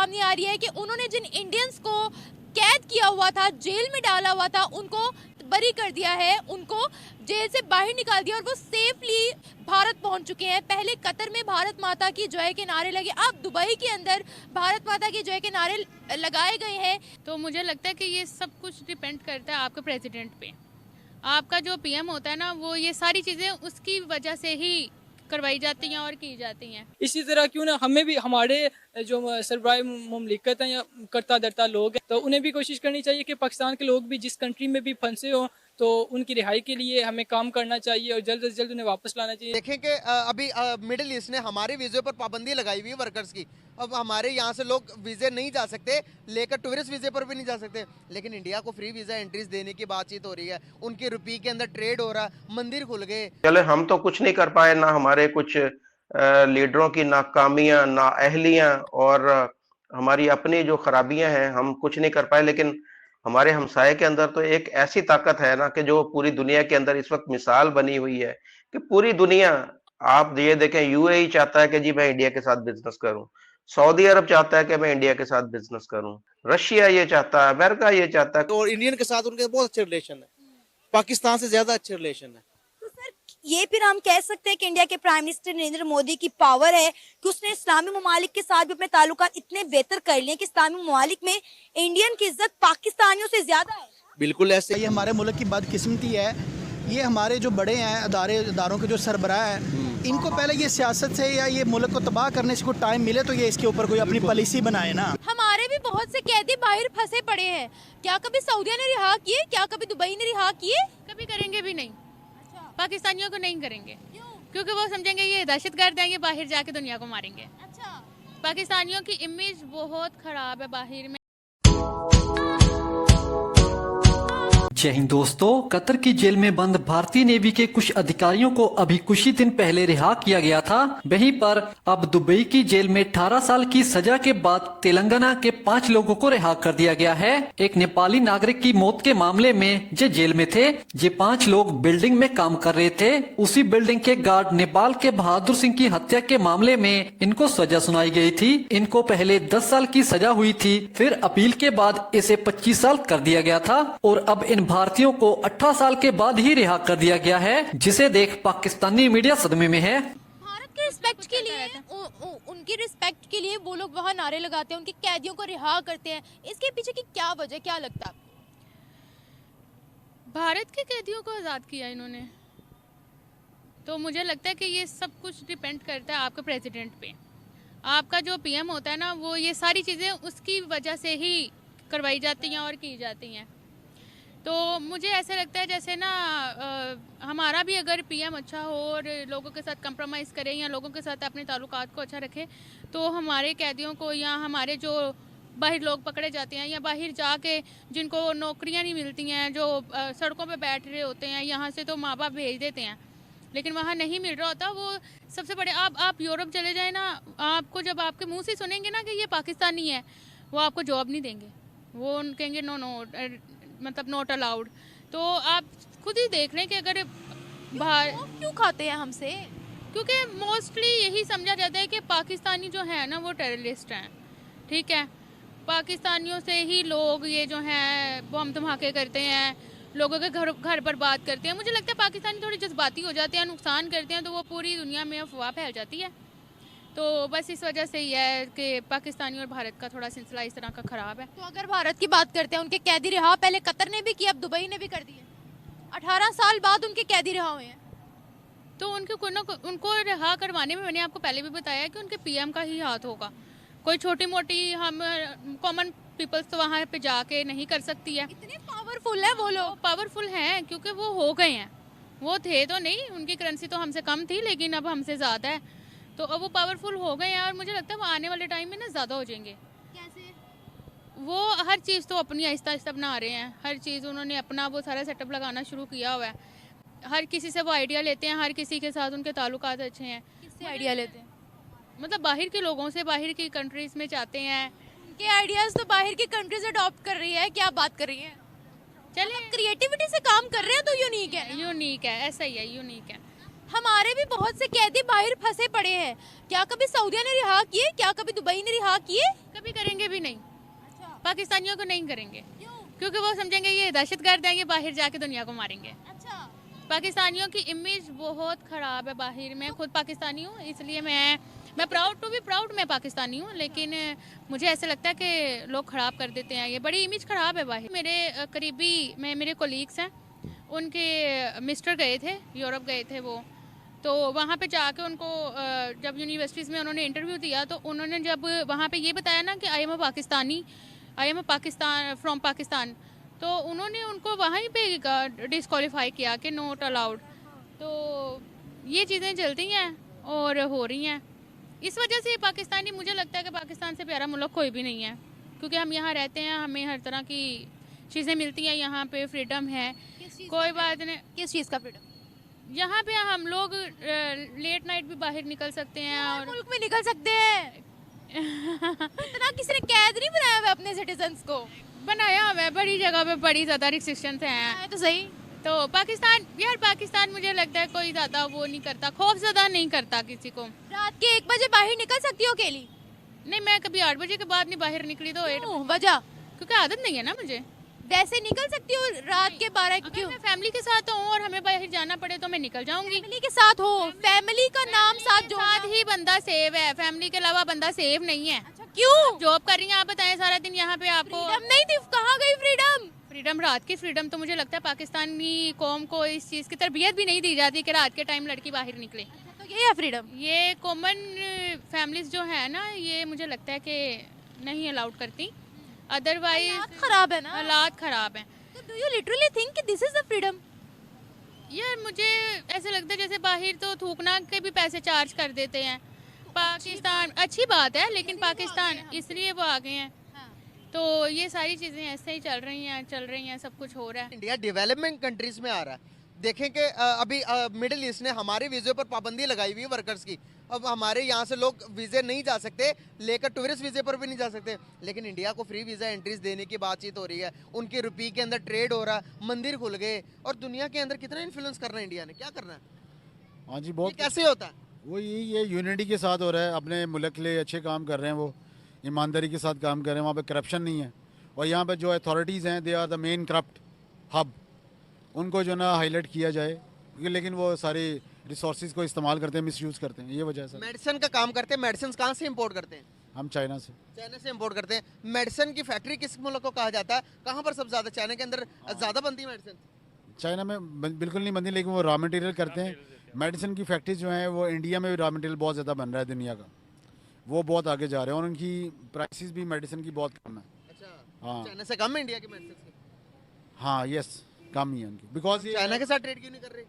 सामने आ रही है कि उन्होंने जिन इंडियंस को कैद किया हुआ था, जेल में डाला हुआ था, उनको बरी कर दिया है, उनको जेल से बाहर निकाल दिया और वो सेफली भारत पहुंच चुके हैं। पहले कतर में भारत माता की जय के नारे लगे, अब दुबई के अंदर भारत माता की जय के नारे लगाए गए हैं। तो मुझे लगता है कि ये सब कुछ डिपेंड करता है आपके प्रेसिडेंट पे। आपका जो पीएम होता है ना, वो ये सारी चीज़ें उसकी वजह से ही करवाई जाती हैं और की जाती हैं। इसी तरह क्यों ना हमें भी, हमारे जो सरबराह मुमलिकत हैं या करता धरता लोग हैं, तो उन्हें भी कोशिश करनी चाहिए कि पाकिस्तान के लोग भी जिस कंट्री में भी फंसे हों तो उनकी रिहाई के लिए हमें काम करना चाहिए और जल्द से जल्द उन्हें वापस लाना चाहिए। देखें कि अभी मिडिल ईस्ट ने हमारे वीज़े पर पाबंदी लगाई हुई है वर्कर्स की। अब हमारे यहाँ से लोग वीज़े नहीं जा सकते, लेकर टूरिस्ट वीज़े पर भी नहीं जा सकते, लेकिन इंडिया को फ्री वीज़ा एंट्रीज देने की बातचीत हो रही है। उनकी रुपये के अंदर ट्रेड हो रहा, मंदिर खुल गए। चले हम तो कुछ नहीं कर पाए, ना हमारे कुछ लीडरों की नाकामियां, ना अहलियां और हमारी अपनी जो खराबियां हैं, हम कुछ नहीं कर पाए। लेकिन हमारे हमसाये के अंदर तो एक ऐसी ताकत है ना कि जो पूरी दुनिया के अंदर इस वक्त मिसाल बनी हुई है कि पूरी दुनिया, आप ये देखें, यूएई चाहता है कि जी मैं इंडिया के साथ बिजनेस करूं, सऊदी अरब चाहता है कि मैं इंडिया के साथ बिजनेस करूं, रशिया ये चाहता है, अमेरिका ये चाहता है। और इंडियन के साथ उनके बहुत अच्छे रिलेशन है, पाकिस्तान से ज्यादा अच्छे रिलेशन है। तो सर ये फिर हम कह सकते हैं कि इंडिया के प्राइम मिनिस्टर नरेंद्र मोदी की पावर है कि उसने इस्लामी ममालिक के साथ भी अपने ताल्लुकात इतने बेहतर कर लिए कि इस्लामी ममालिक में इंडियन की इज्जत पाकिस्तानियों से ज्यादा है। बिल्कुल ऐसे। ये हमारे मुल्क की बदकिस्मती है। ये हमारे जो बड़े हैं इदारों के जो सरबराह हैं, इनको पहले ये सियासत से या ये मुल्क को तबाह करने से कोई टाइम मिले तो ये इसके ऊपर कोई अपनी पॉलिसी बनाए ना। हमारे भी बहुत से कैदी बाहर फंसे पड़े हैं, क्या कभी सऊदिया ने रिहा किए, क्या कभी दुबई ने रिहा किए? कभी करेंगे भी नहीं। पाकिस्तानियों को नहीं करेंगे क्योंकि वो समझेंगे ये दहशतगर्द हैं, ये बाहर जाके दुनिया को मारेंगे। पाकिस्तानियों की इमेज बहुत खराब है बाहर में। जय हिंद दोस्तों, कतर की जेल में बंद भारतीय नेवी के कुछ अधिकारियों को अभी कुछ ही दिन पहले रिहा किया गया था। वहीं पर अब दुबई की जेल में 18 साल की सजा के बाद तेलंगाना के 5 लोगों को रिहा कर दिया गया है। एक नेपाली नागरिक की मौत के मामले में जो जेल में थे, ये 5 लोग बिल्डिंग में काम कर रहे थे। उसी बिल्डिंग के गार्ड नेपाल के बहादुर सिंह की हत्या के मामले में इनको सजा सुनाई गई थी। इनको पहले 10 साल की सजा हुई थी, फिर अपील के बाद इसे 25 साल कर दिया गया था और अब इन भारतीयों को 18 साल के बाद ही रिहा कर दिया गया है, जिसे देख पाकिस्तानी मीडिया सदमे में है। भारत के रिस्पेक्ट के लिए, उनकी रिस्पेक्ट के लिए वो लोग वहाँ नारे लगाते हैं, उनके कैदियों को रिहा करते हैं। इसके पीछे की क्या वजह, क्या लगता है? भारत के कैदियों को आज़ाद किया इन्होंने, तो मुझे लगता है कि ये सब कुछ डिपेंड करता है आपके प्रेसिडेंट पे। आपका जो पीएम होता है ना, वो ये सारी चीज़ें उसकी वजह से ही करवाई जाती हैं और की जाती हैं। तो मुझे ऐसा लगता है जैसे ना हमारा भी अगर पीएम अच्छा हो और लोगों के साथ कंप्रोमाइज़ करे या लोगों के साथ अपने ताल्लुकात को अच्छा रखे, तो हमारे कैदियों को या हमारे जो बाहर लोग पकड़े जाते हैं या बाहर जाके जिनको नौकरियां नहीं मिलती हैं, जो सड़कों पे बैठ रहे होते हैं, यहाँ से तो माँ बाप भेज देते हैं लेकिन वहाँ नहीं मिल रहा होता। वो सबसे बड़े, आप यूरोप चले जाए ना, आपको जब आपके मुँह से सुनेंगे ना कि ये पाकिस्तानी है, वो आपको जॉब नहीं देंगे, वो कहेंगे नो नो, मतलब नॉट अलाउड। तो आप खुद ही देख लें कि अगर बाहर क्यों खाते हैं हमसे, क्योंकि मोस्टली यही समझा जाता है कि पाकिस्तानी जो है ना वो टेररिस्ट हैं। ठीक है, पाकिस्तानियों से ही लोग ये जो हैं बम धमाके करते हैं, लोगों के घर बर्बाद करते हैं। मुझे लगता है पाकिस्तानी थोड़ी जज्बाती हो जाते हैं, नुकसान करते हैं, तो वो पूरी दुनिया में अफवाह फैल जाती है। तो बस इस वजह से ही है कि पाकिस्तानी और भारत का थोड़ा सिलसिला इस तरह का ख़राब है। तो अगर भारत की बात करते हैं, उनके कैदी रिहा पहले कतर ने भी किया, अब दुबई ने भी कर दिए। 18 साल बाद उनके कैदी रिहा हुए हैं, तो उनको रिहा करवाने में मैंने आपको पहले भी बताया कि उनके पीएम का ही हाथ होगा। कोई छोटी मोटी हम कॉमन पीपल्स तो वहाँ पे जाके नहीं कर सकती है। इतने पावरफुल है वो लोग। पावरफुल हैं क्योंकि वो हो गए हैं, वो थे तो नहीं, उनकी करेंसी तो हमसे कम थी लेकिन अब हमसे ज़्यादा है, तो अब वो पावरफुल हो गए हैं और मुझे लगता है वो आने वाले टाइम में ना ज़्यादा हो जाएंगे। कैसे? वो हर चीज़ तो अपनी आहिस्ता आहिस्ता बना रहे हैं, हर चीज़ उन्होंने अपना वो सारा सेटअप लगाना शुरू किया हुआ है। हर किसी से वो आइडिया लेते हैं, हर किसी के साथ उनके ताल्लुकात अच्छे हैं। किससे आइडिया लेते हैं? मतलब बाहर के लोगों से, बाहर की कंट्रीज में चाहते हैं। उनके आइडियाज तो बाहर की कंट्रीज अडॉप्ट कर रही है, क्या बात कर रही है? चलिए क्रिएटिविटी से काम कर रहे हैं तो यूनिक है। यूनिक है, ऐसा ही है, यूनिक है। हमारे भी बहुत से कैदी बाहर फंसे पड़े हैं, क्या कभी सऊदिया ने रिहा किए, क्या कभी दुबई ने रिहा किए? कभी करेंगे भी नहीं, पाकिस्तानियों को नहीं करेंगे, क्योंकि वो समझेंगे ये दहशतगर्द हैं, ये बाहर जाके दुनिया को मारेंगे। पाकिस्तानियों की इमेज बहुत ख़राब है बाहर। मैं खुद पाकिस्तानी हूँ, इसलिए मैं प्राउड टू बी प्राउड मैं पाकिस्तानी हूँ, लेकिन मुझे ऐसे लगता है कि लोग ख़राब कर देते हैं, ये बड़ी इमेज ख़राब है बाहर। मेरे करीबी मेरे कोलीग्स हैं, उनके मिस्टर गए थे, यूरोप गए थे वो, तो वहाँ पे जाके उनको जब यूनिवर्सिटीज़ में उन्होंने इंटरव्यू दिया तो उन्होंने जब वहाँ पे ये बताया ना कि I am a Pakistan from Pakistan, तो उन्होंने उनको वहीं पे डिस्क्वालीफाई किया कि नॉट अलाउड। तो ये चीज़ें चलती हैं और हो रही हैं। इस वजह से पाकिस्तानी, मुझे लगता है कि पाकिस्तान से प्यारा मुल्क कोई भी नहीं है, क्योंकि हम यहाँ रहते हैं, हमें हर तरह की चीज़ें मिलती हैं, यहाँ पे फ्रीडम है, कोई बात नहीं। किस चीज़ का फ्रीडम? यहाँ पे हम लोग लेट नाइट भी बाहर निकल सकते हैं और मुल्क में निकल सकते हैं। इतना किसी ने कैद नहीं बनाया हुआ अपने सिटीजन्स को? बनाया हुआ है, बड़ी जगह पे बड़ी ज़्यादा रिस्ट्रिक्शंस हैं। तो सही। तो पाकिस्तान मुझे लगता है कोई ज़्यादा वो नहीं करता, खौफ ज़्यादा नहीं करता किसी को। रात के 1 बजे बाहर निकल सकती हो अकेली? नहीं, मैं कभी 8 बजे के बाद नहीं बाहर निकली। तो वजह? क्योंकि आदत नहीं है ना मुझे। वैसे निकल सकती हो रात के 12? क्यों? मैं फैमिली के साथ हूँ और हमें बाहर जाना पड़े तो मैं निकल जाऊंगी। फैमिली के साथ हो? फैमिली का नाम साथ जो साथ ही बंदा सेव है, फैमिली के अलावा बंदा सेव नहीं है। अच्छा, क्यों? जॉब कर रही हैं आप, बताएं सारा दिन यहाँ पे आपको फ्रीडम नहीं थी, कहाँ गई फ्रीडम? फ्रीडम, रात की फ्रीडम तो मुझे लगता है पाकिस्तानी कौम को इस चीज़ की तरबियत भी नहीं दी जाती कि रात के टाइम लड़की बाहर निकले। तो ये है फ्रीडम? ये कॉमन फैमिलीज जो है ना, ये मुझे लगता है कि नहीं अलाउड करती, अदरवाइज खराब है ना, हालात खराब हैं। तो डू यू लिटरली थिंक कि दिस इज द फ्रीडम? यार मुझे ऐसे लगता है जैसे बाहर तो थूकना के भी पैसे चार्ज कर देते हैं। पाकिस्तान अच्छी बात है, लेकिन पाकिस्तान इसलिए वो आगे हैं। तो ये सारी चीज़ें ऐसे ही चल रही हैं, सब कुछ हो रहा है। इंडिया डेवलपमेंट कंट्रीज में आ रहा है। देखें कि अभी मिडिल ईस्ट ने हमारे वीज़े पर पाबंदी लगाई हुई है वर्कर्स की। अब हमारे यहाँ से लोग वीज़े नहीं जा सकते, लेकर टूरिस्ट वीज़े पर भी नहीं जा सकते, लेकिन इंडिया को फ्री वीज़ा एंट्रीज देने की बातचीत हो रही है। उनकी रुपये के अंदर ट्रेड हो रहा है, मंदिर खुल गए, और दुनिया के अंदर कितना इन्फ्लुएंस करना है इंडिया ने, क्या करना है? हाँ जी, बहुत कैसे होता है? वो ये यूनिटी के साथ हो रहा है, अपने मुल्क के लिए अच्छे काम कर रहे हैं, वो ईमानदारी के साथ काम कर रहे हैं, वहाँ पे करप्शन नहीं है। और यहाँ पे जो अथॉरिटीज़ हैं, they are the main corrupt hub, उनको जो ना हाईलाइट किया जाए, लेकिन वो सारे रिसोर्सेज को इस्तेमाल करते हैं, मिसयूज़ करते हैं, ये वजह से। मेडिसिन का काम करते हैं, मेडिसिन कहाँ से इम्पोर्ट करते हैं? हम चाइना से इम्पोर्ट करते हैं। मेडिसिन की फैक्ट्री किस मुल्क को कहा जाता है? कहाँ पर सबसे ज़्यादा? चाइना के अंदर ज़्यादा बनती है मेडिसिन? चाइना में बिल्कुल नहीं बनती, लेकिन वो रॉ मटेरियल करते हैं। मेडिसिन की फैक्ट्रीज जो हैं वो इंडिया में भी रॉ मटेरियल बहुत ज़्यादा बन रहा है दुनिया का, वो बहुत आगे जा रहे हैं और उनकी प्राइसेस भी मेडिसिन की बहुत कम है। अच्छा, हाँ, चाइना से कम है इंडिया की मेडिसिन की? हाँ, यस, कम ही है उनकी। बिकॉज चाइना के साथ ट्रेड क्यों नहीं कर रहे?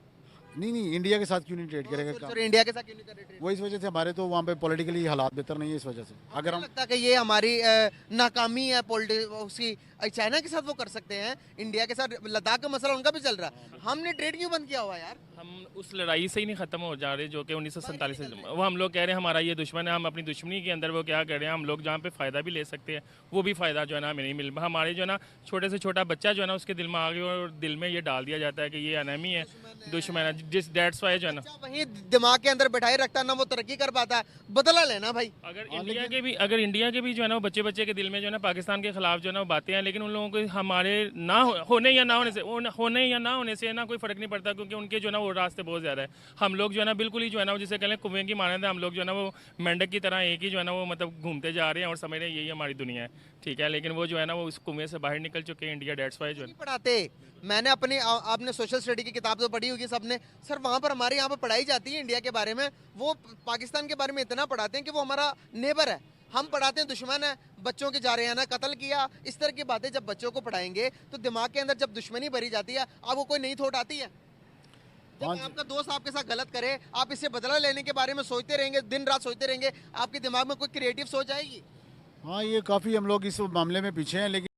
नहीं, इंडिया के साथ क्यों नहीं ट्रेड करेगा? इंडिया के साथ क्यों नहीं कर रहे ट्रेड? वो इस वजह से हमारे तो वहाँ पे पॉलिटिकली हालात बेहतर नहीं है, इस वजह से। अगर हम लगता है कि ये हमारी नाकामी है उसकी, चाइना के साथ वो कर सकते हैं, इंडिया के साथ लद्दाख का मसला उनका भी चल रहा है, हमने ट्रेड क्यों बंद किया हुआ यार? हम उस लड़ाई से ही नहीं ख़त्म हो जा रहे जो कि 1947 से, वो हम लोग कह रहे हैं हमारा ये दुश्मन है, हम अपनी दुश्मनी के अंदर वो क्या कर रहे हैं, हम लोग जहाँ पे फ़ायदा भी ले सकते हैं वो भी फ़ायदा जो है ना हमें नहीं मिल, हमारे जो है ना छोटे से छोटा बच्चा जो है ना उसके दिल में आ गया और दिल में ये डाल दिया जाता है कि ये एनिमी है, दुश्मन है, जिस डेट्स वाई जो है ना वही दिमाग के अंदर बैठाए रखता है ना, वो तरक्की कर पाता है। बदला लेना भाई। अगर इंडिया के भी जो है ना वो बच्चे के दिल में जो है ना पाकिस्तान के खिलाफ जो है ना वो बातें हैं, लेकिन उन लोगों को हमारे होने या ना होने से ना कोई फ़र्क नहीं पड़ता, क्योंकि उनके जो है ना वो रास्ते बहुत ज़्यादा है। हम लोग जो है ना बिल्कुल ही जो है ना जिसे कहें कुएं की मानंद है, हम लोग जो है ना वो मेंढक की तरह एक ही जो है ना वो मतलब घूमते जा रहे हैं और समझ रहे हैं यही हमारी दुनिया है, ठीक है, लेकिन वो जो है ना वो उस कुएं से बाहर निकल चुके हैं। इंडिया डेट्स वाई जो है पढ़ाते, मैंने अपनी आपने सोशल स्टडी की किताब तो पढ़ी होगी सबने सर, वहाँ पर हमारे यहाँ पर पढ़ाई जाती है इंडिया के बारे में, वो पाकिस्तान के बारे में इतना पढ़ाते हैं कि वो हमारा नेबर है, हम पढ़ाते हैं दुश्मन है, बच्चों के जा रहे हैं ना कत्ल किया, इस तरह की बातें जब बच्चों को पढ़ाएंगे तो दिमाग के अंदर जब दुश्मनी भरी जाती है, आपको कोई नई थॉट आती है? जब आपका दोस्त आपके साथ गलत करे, आप इससे बदला लेने के बारे में सोचते रहेंगे, दिन रात सोचते रहेंगे, आपके दिमाग में कोई क्रिएटिव सोच आएगी? हाँ, ये काफ़ी हम लोग इस मामले में पीछे हैं, लेकिन